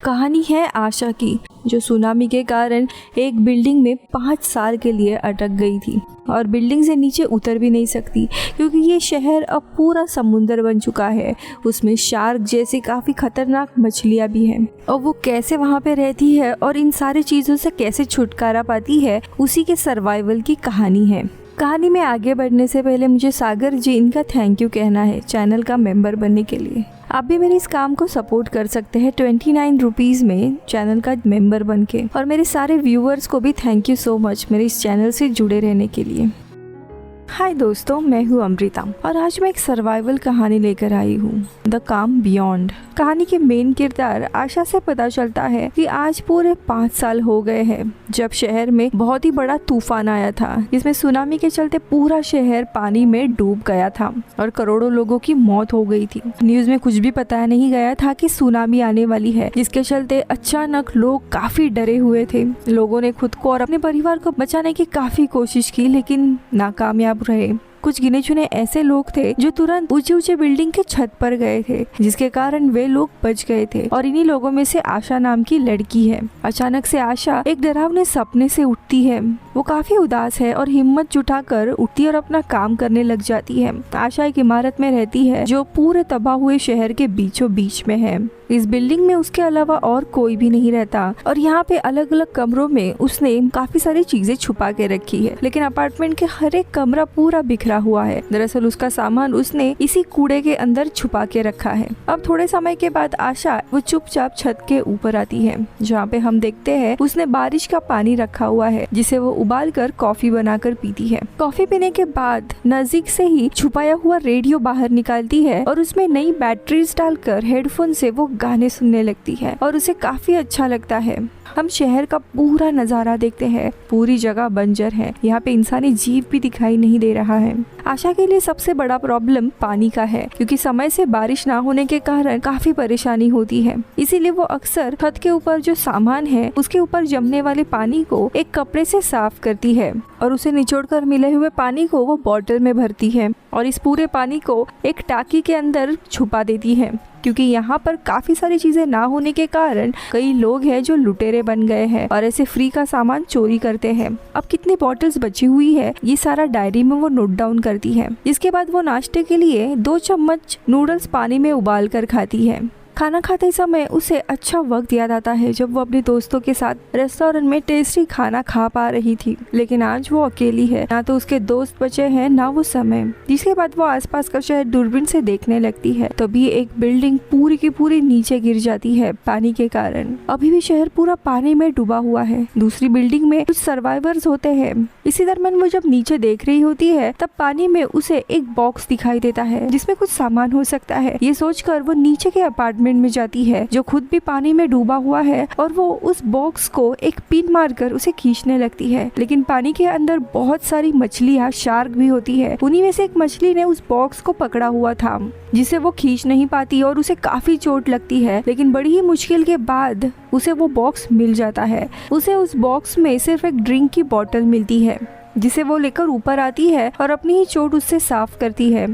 कहानी है आशा की, जो सुनामी के कारण एक बिल्डिंग में 5 साल के लिए अटक गई थी और बिल्डिंग से नीचे उतर भी नहीं सकती, क्योंकि ये शहर अब पूरा समुंदर बन चुका है। उसमें शार्क जैसी काफ़ी खतरनाक मछलियाँ भी हैं और वो कैसे वहाँ पे रहती है और इन सारी चीज़ों से कैसे छुटकारा पाती है, उसी के सर्वाइवल की कहानी है। कहानी में आगे बढ़ने से पहले मुझे सागर जी इनका थैंक यू कहना है चैनल का मेंबर बनने के लिए। आप भी मेरे इस काम को सपोर्ट कर सकते हैं 29 रुपीज़ में चैनल का मेंबर बन के। और मेरे सारे व्यूअर्स को भी थैंक यू सो मच मेरे इस चैनल से जुड़े रहने के लिए। हाय दोस्तों, मैं हूँ अमृता और आज मैं एक सर्वाइवल कहानी लेकर आई हूँ, द काम बियॉन्ड। कहानी के मेन किरदार आशा से पता चलता है कि आज पूरे 5 साल हो गए हैं जब शहर में बहुत ही बड़ा तूफान आया था, जिसमें सुनामी के चलते पूरा शहर पानी में डूब गया था और करोड़ों लोगों की मौत हो गई थी। न्यूज में कुछ भी बताया नहीं गया था कि सुनामी आने वाली है, जिसके चलते अचानक लोग काफी डरे हुए थे। लोगों ने खुद को और अपने परिवार को बचाने की काफी कोशिश की, लेकिन नाकामयाब रहे। कुछ गिने चुने ऐसे लोग थे जो तुरंत ऊंचे ऊंचे बिल्डिंग के छत पर गए थे, जिसके कारण वे लोग बच गए थे। और इन्हीं लोगों में से आशा नाम की लड़की है। अचानक से आशा एक डरावने सपने से उठती है। वो काफी उदास है और हिम्मत जुटाकर उठती और अपना काम करने लग जाती है। आशा एक इमारत में रहती है जो पूरे तबाह हुए शहर के बीचों बीच में है। इस बिल्डिंग में उसके अलावा और कोई भी नहीं रहता और यहाँ पे अलग अलग कमरों में उसने काफी सारी चीजें छुपा के रखी है, लेकिन अपार्टमेंट के हर एक कमरा पूरा बिखरा हुआ है। दरअसल उसका सामान उसने इसी कूड़े के अंदर छुपा के रखा है। अब थोड़े समय के बाद आशा वो चुपचाप छत के ऊपर आती है, जहाँ पे हम देखते हैं उसने बारिश का पानी रखा हुआ है, जिसे वो उबाल कर कॉफी बनाकर पीती है। कॉफी पीने के बाद नजदीक से ही छुपाया हुआ रेडियो बाहर निकालती है और उसमें नई बैटरीज डालकर हेडफोन से वो गाने सुनने लगती है और उसे काफी अच्छा लगता है। हम शहर का पूरा नजारा देखते हैं। पूरी जगह बंजर है, यहाँ पे इंसानी जीव भी दिखाई नहीं दे रहा है। आशा के लिए सबसे बड़ा प्रॉब्लम पानी का है, क्योंकि समय से बारिश ना होने के कारण काफी परेशानी होती है। इसीलिए वो अक्सर छत के ऊपर जो सामान है उसके ऊपर जमने वाले पानी को एक कपड़े से साफ करती है और उसे निचोड़कर मिले हुए पानी को वो बॉटल में भरती है और इस पूरे पानी को एक टाकी के अंदर छुपा देती है, क्योंकि यहाँ पर काफी सारी चीजें ना होने के कारण कई लोग हैं जो लुटेरे बन गए हैं और ऐसे फ्री का सामान चोरी करते हैं। अब कितनी बॉटल्स बची हुई है ये सारा डायरी में वो नोट डाउन करती है। इसके बाद वो नाश्ते के लिए 2 चम्मच नूडल्स पानी में उबाल कर खाती है। खाना खाते समय उसे अच्छा वक्त याद आता है जब वो अपने दोस्तों के साथ रेस्टोरेंट में टेस्टी खाना खा पा रही थी, लेकिन आज वो अकेली है। ना तो उसके दोस्त बचे हैं, ना वो समय। जिसके बाद वो आसपास का शहर दूरबीन से देखने लगती है, तभी एक बिल्डिंग पूरी की पूरी नीचे गिर जाती है पानी के कारण। अभी भी शहर पूरा पानी में डूबा हुआ है। दूसरी बिल्डिंग में कुछ सर्वाइवर्स होते हैं। इसी दरमियान वो जब नीचे देख रही होती है तब पानी में उसे एक बॉक्स दिखाई देता है जिसमें कुछ सामान हो सकता है। ये सोचकर वो नीचे के अपार्टमेंट में जाती है जो खुद भी पानी में डूबा हुआ है और वो उस बॉक्स को एक पिन मारकर उसे खींचने लगती है, लेकिन पानी के अंदर बहुत सारी मछलियाँ, शार्क भी होती है। उन्हीं में से एक मछली ने उस बॉक्स को पकड़ा हुआ था, जिसे वो खींच नहीं पाती और उसे काफी चोट लगती है, लेकिन बड़ी ही मुश्किल के बाद उसे वो बॉक्स मिल जाता है। उसे उस बॉक्स में सिर्फ एक ड्रिंक की बोतल मिलती है, जिसे वो लेकर ऊपर आती है और अपनी ही चोट उससे साफ करती है।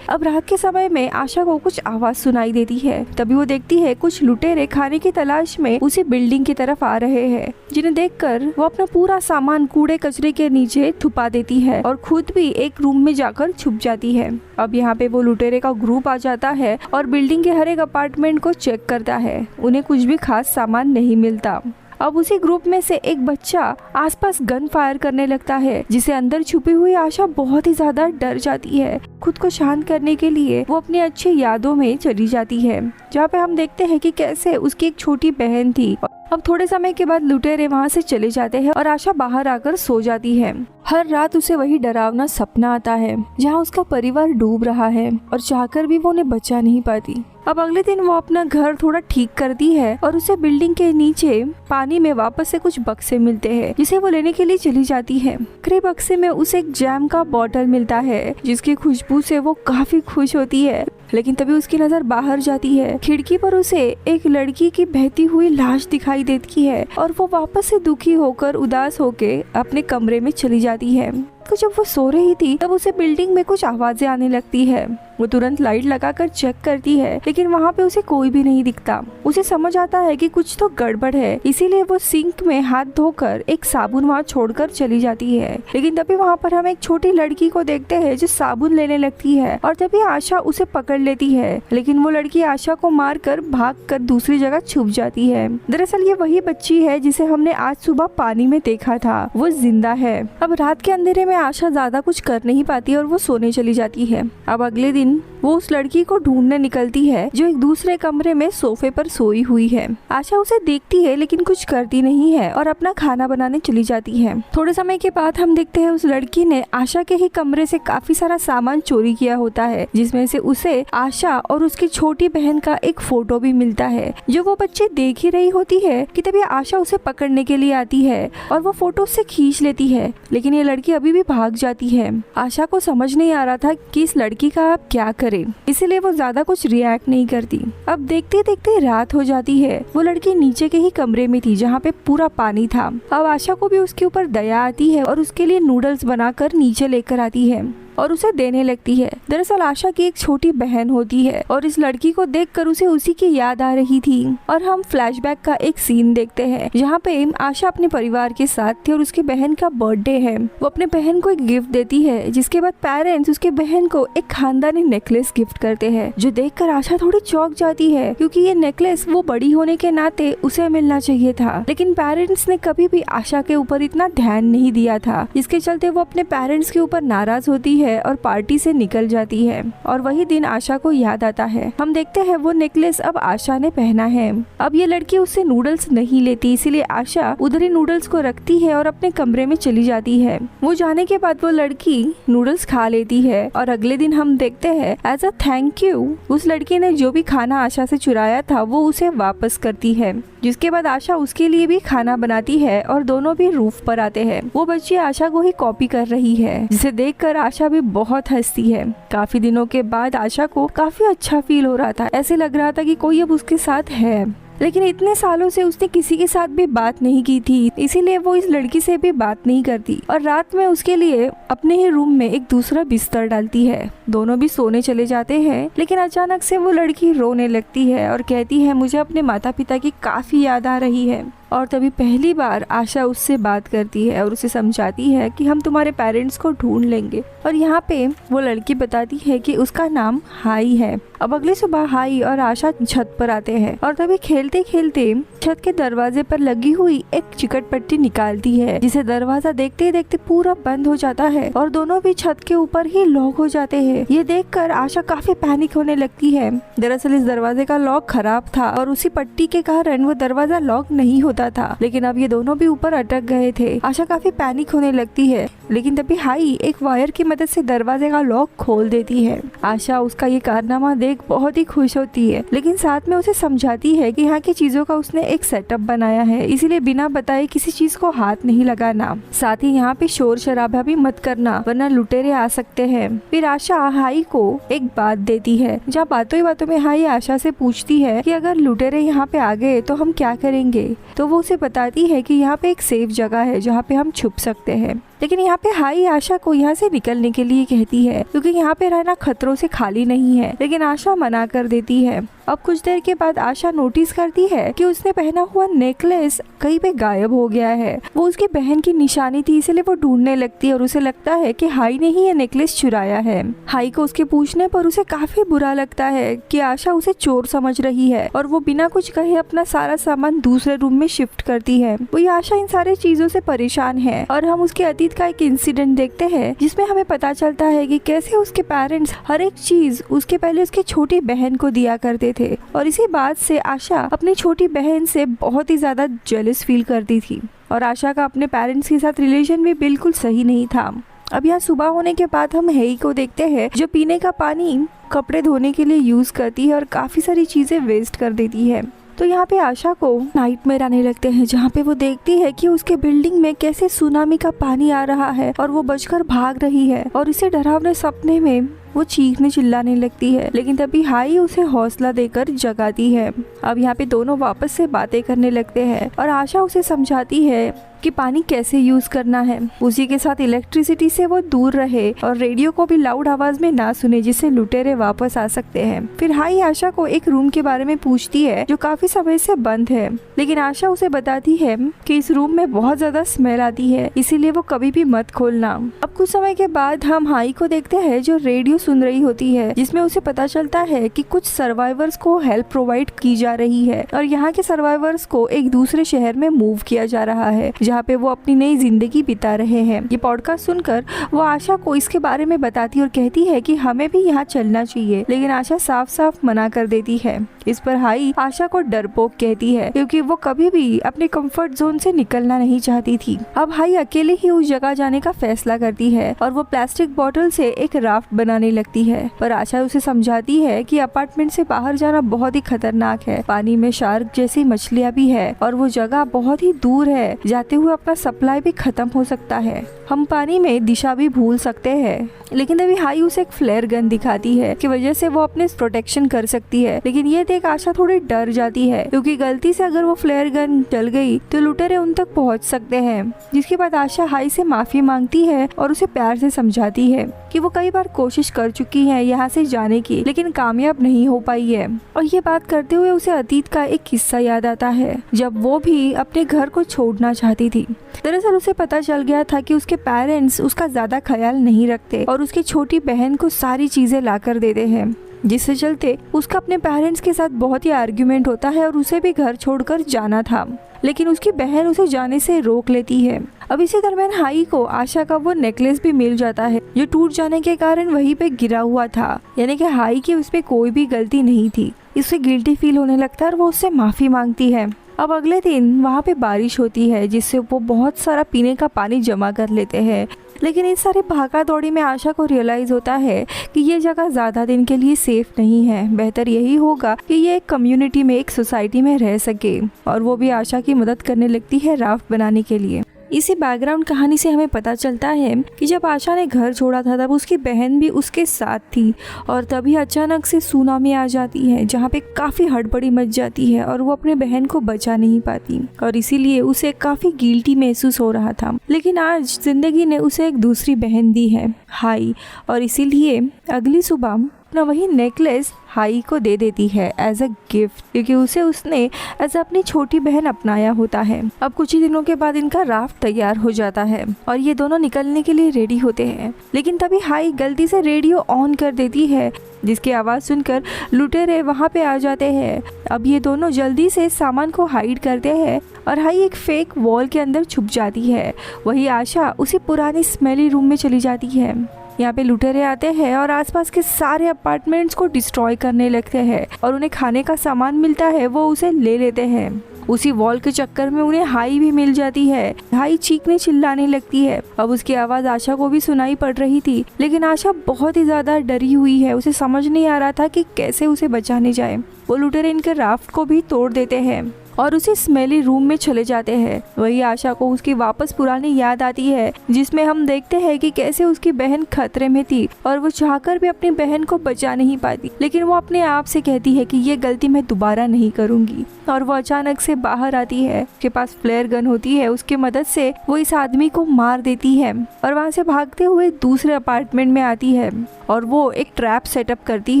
अब रात के समय में आशा को कुछ आवाज सुनाई देती है। तभी वो देखती है कुछ लुटेरे खाने की तलाश में उसी बिल्डिंग की तरफ आ रहे हैं, जिन्हें देखकर वो अपना पूरा सामान कूड़े कचरे के नीचे छुपा देती है और खुद भी एक रूम में जाकर छुप जाती है। अब यहाँ पे वो लुटेरे का ग्रुप आ जाता है और बिल्डिंग के हर एक अपार्टमेंट को चेक करता है। उन्हें कुछ भी खास सामान नहीं मिलता। अब उसी ग्रुप में से एक बच्चा आसपास गन फायर करने लगता है, जिसे अंदर छुपी हुई आशा बहुत ही ज्यादा डर जाती है। खुद को शांत करने के लिए वो अपनी अच्छी यादों में चली जाती है, जहाँ पे हम देखते हैं कि कैसे उसकी एक छोटी बहन थी। अब थोड़े समय के बाद लुटेरे वहाँ से चले जाते हैं और आशा बाहर आकर सो जाती है। हर रात उसे वही डरावना सपना आता है जहाँ उसका परिवार डूब रहा है और चाहकर भी वो उन्हें बचा नहीं पाती। अब अगले दिन वो अपना घर थोड़ा ठीक करती है और उसे बिल्डिंग के नीचे पानी में वापस से कुछ बक्से मिलते हैं, जिसे वो लेने के लिए चली जाती है। ग्रे बक्से में उसे एक जैम का बॉटल मिलता है, जिसकी खुशबू से वो काफी खुश होती है। लेकिन तभी उसकी नजर बाहर जाती है। खिड़की पर उसे एक लड़की की बहती हुई लाश दिखाई देती है और वो वापस से दुखी होकर उदास होकर अपने कमरे में चली जाती है। को जब वो सो रही थी तब उसे बिल्डिंग में कुछ आवाजें आने लगती है। वो तुरंत लाइट लगाकर चेक करती है, लेकिन वहाँ पे उसे कोई भी नहीं दिखता। उसे समझ आता है कि कुछ तो गड़बड़ है, इसीलिए वो सिंक में हाथ धोकर एक साबुन वहाँ छोड़कर चली जाती है। लेकिन तभी वहाँ पर हम एक छोटी लड़की को देखते हैं जो साबुन लेने लगती है, और तभी आशा उसे पकड़ लेती है। लेकिन वो लड़की आशा को मारकर भागकर दूसरी जगह छुप जाती है। दरअसल ये वही बच्ची है जिसे हमने आज सुबह पानी में देखा था। वो जिंदा है। अब रात के अंधेरे में आशा ज्यादा कुछ कर नहीं पाती और वो सोने चली जाती है। अब अगले दिन वो उस लड़की को ढूंढने निकलती है जो एक दूसरे कमरे में सोफे पर सोई हुई है। आशा उसे देखती है लेकिन कुछ करती नहीं है और अपना खाना बनाने चली जाती है। थोड़े समय के बाद हम देखते हैं उस लड़की ने आशा के ही कमरे से काफी सारा सामान चोरी किया होता है, जिसमें से उसे आशा और उसकी छोटी बहन का एक फोटो भी मिलता है जो वो बच्ची देख ही रही होती है कि तभी आशा उसे पकड़ने के लिए आती है और वो फोटो उससे खींच लेती है। लेकिन ये लड़की अभी भी भाग जाती है। आशा को समझ नहीं आ रहा था कि इस लड़की का अब क्या करे, इसीलिए वो ज्यादा कुछ रिएक्ट नहीं करती। अब देखते देखते रात हो जाती है। वो लड़की नीचे के ही कमरे में थी जहाँ पे पूरा पानी था। अब आशा को भी उसके ऊपर दया आती है और उसके लिए नूडल्स बनाकर नीचे लेकर आती है और उसे देने लगती है। दरअसल आशा की एक छोटी बहन होती है और इस लड़की को देखकर उसे उसी की याद आ रही थी। और हम फ्लैशबैक का एक सीन देखते हैं जहाँ पे आशा अपने परिवार के साथ थी और उसकी बहन का बर्थडे है। वो अपने बहन को एक गिफ्ट देती है, जिसके बाद पेरेंट्स उसके बहन को एक खानदानी नेकलेस गिफ्ट करते हैं, जो देखकर आशा थोड़ी चौंक जाती है क्योंकि ये नेकलेस वो बड़ी होने के नाते उसे मिलना चाहिए था। लेकिन पेरेंट्स ने कभी भी आशा के ऊपर इतना ध्यान नहीं दिया था, जिसके चलते वो अपने पेरेंट्स के ऊपर नाराज होती है और पार्टी से निकल जाती है। और वही दिन आशा को याद आता है। हम देखते हैं वो नेकलेस अब आशा ने पहना है। अब ये लड़की उससे नूडल्स नहीं लेती, इसीलिए आशा उधर ही नूडल्स को रखती है और अपने कमरे में चली जाती है। वो जाने के बाद वो लड़की नूडल्स खा लेती है और अगले दिन हम देखते हैं एज अ थैंक यू उस लड़की ने जो भी खाना आशा से चुराया था वो उसे वापस करती है, जिसके बाद आशा उसके लिए भी खाना बनाती है और दोनों भी रूफ पर आते हैं। वो बच्ची आशा को ही कॉपी कर रही है, जिसे देखकर आशा भी बहुत हंसती है। काफी दिनों के बाद आशा को काफी अच्छा फील हो रहा था। ऐसे लग रहा था कि कोई अब उसके साथ है, लेकिन इतने सालों से उसने किसी के साथ भी बात नहीं की थी, इसीलिए वो इस लड़की से भी बात नहीं करती और रात में उसके लिए अपने ही रूम में एक दूसरा बिस्तर डालती है। दोनों भी सोने चले जाते हैं, लेकिन अचानक से वो लड़की रोने लगती है और कहती है मुझे अपने माता पिता की काफी याद आ रही है। और तभी पहली बार आशा उससे बात करती है और उसे समझाती है कि हम तुम्हारे पेरेंट्स को ढूंढ लेंगे। और यहाँ पे वो लड़की बताती है कि उसका नाम हाई है। अब अगली सुबह हाई और आशा छत पर आते हैं और तभी खेलते खेलते छत के दरवाजे पर लगी हुई एक चिकट पट्टी निकालती है, जिसे दरवाजा देखते ही देखते पूरा बंद हो जाता है और दोनों भी छत के ऊपर ही लॉक हो जाते हैं। ये देखकर आशा काफी पैनिक होने लगती है। दरअसल इस दरवाजे का लॉक खराब था और उसी पट्टी के कारण वो दरवाजा लॉक नहीं होता था, लेकिन अब ये दोनों भी ऊपर अटक गए थे। आशा काफी पैनिक होने लगती है, लेकिन तभी हाई एक वायर की मदद से दरवाजे का लॉक खोल देती है। आशा उसका ये कारनामा देख बहुत ही खुश होती है, लेकिन साथ में उसे समझाती है कि यहाँ की चीजों का उसने एक सेटअप बनाया है, इसीलिए बिना बताए किसी चीज को हाथ नहीं लगाना। साथ ही यहाँ पे शोर शराबा भी मत करना, वरना लुटेरे आ सकते हैं। फिर आशा हाई को एक बात देती है, जहाँ बातों ही बातों में हाई आशा से पूछती है कि अगर लुटेरे यहाँ पे आ गए तो हम क्या करेंगे। तो वो उसे बताती है कि यहाँ पे एक सेफ जगह है जहाँ पे हम छुप सकते हैं। लेकिन यहाँ पे हाई आशा को यहाँ से निकलने के लिए कहती है, क्योंकि यहाँ पे रहना खतरों से खाली नहीं है, लेकिन आशा मना कर देती है। अब कुछ देर के बाद आशा नोटिस करती है कि उसने पहना हुआ नेकलेस कहीं पे गायब हो गया है। वो उसकी बहन की निशानी थी, इसलिए वो ढूंढने लगती है और उसे लगता है कि हाई ने ही ये नेकलेस चुराया है। हाई को उसके पूछने पर उसे काफी बुरा लगता है कि आशा उसे चोर समझ रही है और वो बिना कुछ कहे अपना सारा सामान दूसरे रूम में शिफ्ट करती है। वही आशा इन सारी चीजों से परेशान है और हम उसके अतीत का एक इंसिडेंट देखते हैं, जिसमें हमें पता चलता है कि कैसे उसके पेरेंट्स हर एक चीज उसके पहले उसकी छोटी बहन को दिया करते थे और इसी बात से आशा अपनी छोटी बहन से बहुत ही ज्यादा जेलस फील करती थी और आशा का अपने पेरेंट्स के साथ रिलेशन भी बिल्कुल सही नहीं था। अब यहाँ सुबह होने के बाद हम हेई को देखते हैं, जो पीने का पानी कपड़े धोने के लिए यूज करती है और काफी सारी चीजें वेस्ट कर देती है। तो यहाँ पे आशा को नाइटमेयर आने लगते हैं, जहाँ पे वो देखती है कि उसके बिल्डिंग में कैसे सुनामी का पानी आ रहा है और वो बचकर भाग रही है और इसे डरावने सपने में वो चीखने चिल्लाने लगती है, लेकिन तभी हाई उसे हौसला देकर जगाती है। अब यहाँ पे दोनों वापस से बातें करने लगते हैं और आशा उसे समझाती है कि पानी कैसे यूज करना है। उसी के साथ इलेक्ट्रिसिटी से वो दूर रहे और रेडियो को भी लाउड आवाज में ना सुने, जिससे लुटेरे वापस आ सकते हैं। फिर हाई आशा को एक रूम के बारे में पूछती है जो काफी समय से बंद है, लेकिन आशा उसे बताती है कि इस रूम में बहुत ज्यादा स्मेल आती है, इसीलिए वो कभी भी मत खोलना। अब कुछ समय के बाद हम हाई को देखते हैं जो रेडियो सुन रही होती है, जिसमें उसे पता चलता है कि कुछ सर्वाइवर्स को हेल्प प्रोवाइड की जा रही है और यहाँ के सर्वाइवर्स को एक दूसरे शहर में मूव किया जा रहा है, जहाँ पे वो अपनी नई जिंदगी बिता रहे हैं। ये पॉडकास्ट सुनकर वो आशा को इसके बारे में बताती और कहती है कि हमें भी यहाँ चलना चाहिए, लेकिन आशा साफ साफ मना कर देती है। इस पर हाई आशा को डरपोक कहती है क्योंकि वो कभी भी अपने कंफर्ट जोन से निकलना नहीं चाहती थी। अब हाई अकेले ही उस जगह जाने का फैसला करती है और वो प्लास्टिक बोतल से एक राफ्ट बनाने लगती है, पर आशा उसे समझाती है कि अपार्टमेंट से बाहर जाना बहुत ही खतरनाक है। पानी में शार्क जैसी मछलियाँ भी है और वो जगह बहुत ही दूर है, जाते हुए अपना सप्लाई भी खत्म हो सकता है। हम पानी में दिशा भी भूल सकते हैं। लेकिन तभी हाई उसे एक फ्लेयर गन दिखाती है कि वजह से वो अपने प्रोटेक्शन कर सकती है, लेकिन ये देख आशा थोड़ी डर जाती है क्योंकि गलती से अगर वो फ्लेयर गन चल गई तो लुटेरे उन तक पहुंच सकते हैं। जिसके बाद आशा हाई से माफी मांगती है और उसे प्यार से समझाती है कि वो कई बार कोशिश कर चुकी है यहाँ से जाने की, लेकिन कामयाब नहीं हो पाई है। और ये बात करते हुए उसे अतीत का एक किस्सा याद आता है जब वो भी अपने घर को छोड़ना चाहती थी। दरअसल उसे पता चल गया था कि उसके पेरेंट्स उसका ज्यादा ख्याल नहीं रखते और उसकी छोटी बहन को सारी चीजें लाकर देते हैं, जिससे चलते उसका अपने पेरेंट्स के साथ बहुत ही आर्ग्यूमेंट होता है और उसे भी घर छोड़कर जाना था, लेकिन उसकी बहन उसे जाने से रोक लेती है। अब इसी दरमियान हाई को आशा का वो नेकलेस भी मिल जाता है जो टूट जाने के कारण वहीं पे गिरा हुआ था, यानी कि हाई की उस पे कोई भी गलती नहीं थी। इससे गिल्टी फील होने लगता है और वो उससे माफी मांगती है। अब अगले दिन वहाँ पे बारिश होती है, जिससे वो बहुत सारा पीने का पानी जमा कर लेते हैं, लेकिन इस सारे भागा दौड़ी में आशा को रियलाइज होता है कि ये जगह ज़्यादा दिन के लिए सेफ नहीं है। बेहतर यही होगा कि ये एक कम्युनिटी में, एक सोसाइटी में रह सके, और वो भी आशा की मदद करने लगती है राफ्ट बनाने के लिए। इसी बैकग्राउंड कहानी से हमें पता चलता है कि जब आशा ने घर छोड़ा था तब उसकी बहन भी उसके साथ थी, और तभी अचानक से सुनामी आ जाती है जहाँ पे काफ़ी हड़बड़ी मच जाती है और वो अपने बहन को बचा नहीं पाती, और इसीलिए उसे काफ़ी गिल्टी महसूस हो रहा था। लेकिन आज जिंदगी ने उसे एक दूसरी बहन दी है, हाई, और इसीलिए अगली सुबह अपना वही नेकलेस हाई को दे देती है एज अ गिफ्ट, क्योंकि उसे उसने एज अपनी छोटी बहन अपनाया होता है। अब कुछ ही दिनों के बाद इनका राफ्ट तैयार हो जाता है और ये दोनों निकलने के लिए रेडी होते हैं, लेकिन तभी हाई गलती से रेडियो ऑन कर देती है, जिसकी आवाज़ सुनकर लुटेरे वहाँ पे आ जाते हैं। अब ये दोनों जल्दी से सामान को हाइड करते हैं और हाई एक फेक वॉल के अंदर छुप जाती है। वही आशा उसी पुरानी स्मेली रूम में चली जाती है। यहाँ पे लुटेरे आते हैं और आसपास के सारे अपार्टमेंट्स को डिस्ट्रॉय करने लगते हैं और उन्हें खाने का सामान मिलता है वो उसे ले लेते हैं। उसी वॉल के चक्कर में उन्हें हाई भी मिल जाती है। हाई चीखने चिल्लाने लगती है। अब उसकी आवाज़ आशा को भी सुनाई पड़ रही थी, लेकिन आशा बहुत ही ज़्यादा डरी हुई है। उसे समझ नहीं आ रहा था कि कैसे उसे बचाने जाए। वो लुटेरे इनके राफ्ट को भी तोड़ देते हैं और उसी स्मेली रूम में चले जाते हैं। वही आशा को उसकी वापस पुरानी याद आती है, जिसमें हम देखते हैं कि कैसे उसकी बहन खतरे में थी और वो चाहकर भी अपनी बहन को बचा नहीं पाती, लेकिन वो अपने आप से कहती है कि ये गलती मैं दोबारा नहीं करूंगी। और वो अचानक से बाहर आती है, उसके पास फ्लेयर गन होती है, उसकी मदद से वो इस आदमी को मार देती है और वहाँ से भागते हुए दूसरे अपार्टमेंट में आती है और वो एक ट्रैप सेटअप करती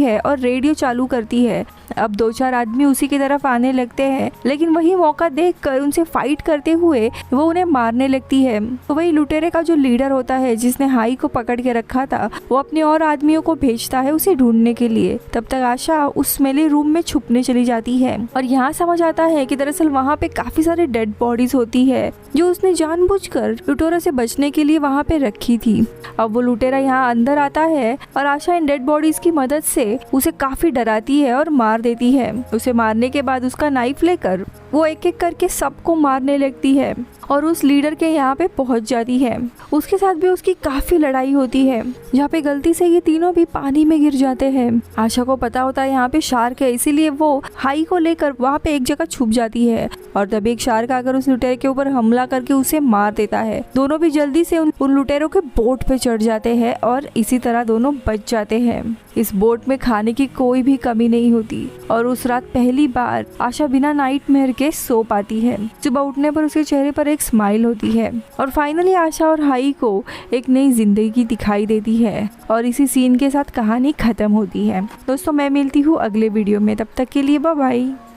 है और रेडियो चालू करती है। अब 2-4 आदमी उसी की तरफ आने लगते हैं, लेकिन वही मौका देखकर उनसे फाइट करते हुए वो उन्हें मारने लगती है। तो वही लुटेरे का जो लीडर होता है, जिसने हाई को पकड़ के रखा था, वो अपने और आदमियों को भेजता है उसे ढूंढने के लिए। तब तक आशा उस स्मेली रूम में छुपने चली जाती है और यहाँ समझ आता है कि दरअसल वहाँ पे काफी सारे डेड बॉडीज होती है जो उसने जानबूझकर लुटेरा से बचने के लिए वहाँ पे रखी थी। अब वो लुटेरा यहाँ अंदर आता है और आशा इन डेड बॉडीज की मदद से उसे काफी डराती है और मार देती है। उसे मारने के बाद उसका नाइफ लेकर वो एक एक करके सबको मारने लगती है। और उस लीडर के यहाँ पे पहुँच जाती है। उसके साथ भी उसकी काफ़ी लड़ाई होती है, जहाँ पे गलती से ये तीनों भी पानी में गिर जाते हैं। आशा को पता होता है यहाँ पे शार्क है, इसीलिए वो हाई को लेकर वहाँ पे एक जगह छुप जाती है और तब एक शार्क आकर उस लुटेरे के ऊपर हमला करके उसे मार देता है। दोनों भी जल्दी से उन लुटेरों के बोट पे चढ़ जाते हैं और इसी तरह दोनों बच जाते हैं। इस बोट में खाने की कोई भी कमी नहीं होती और उस रात पहली बार आशा बिना नाइटमेयर के सो पाती है। सुबह उठने पर उसके चेहरे पर एक स्माइल होती है और फाइनली आशा और हाई को एक नई जिंदगी दिखाई देती है और इसी सीन के साथ कहानी खत्म होती है। दोस्तों मैं मिलती हूँ अगले वीडियो में, तब तक के लिए बाय बाय।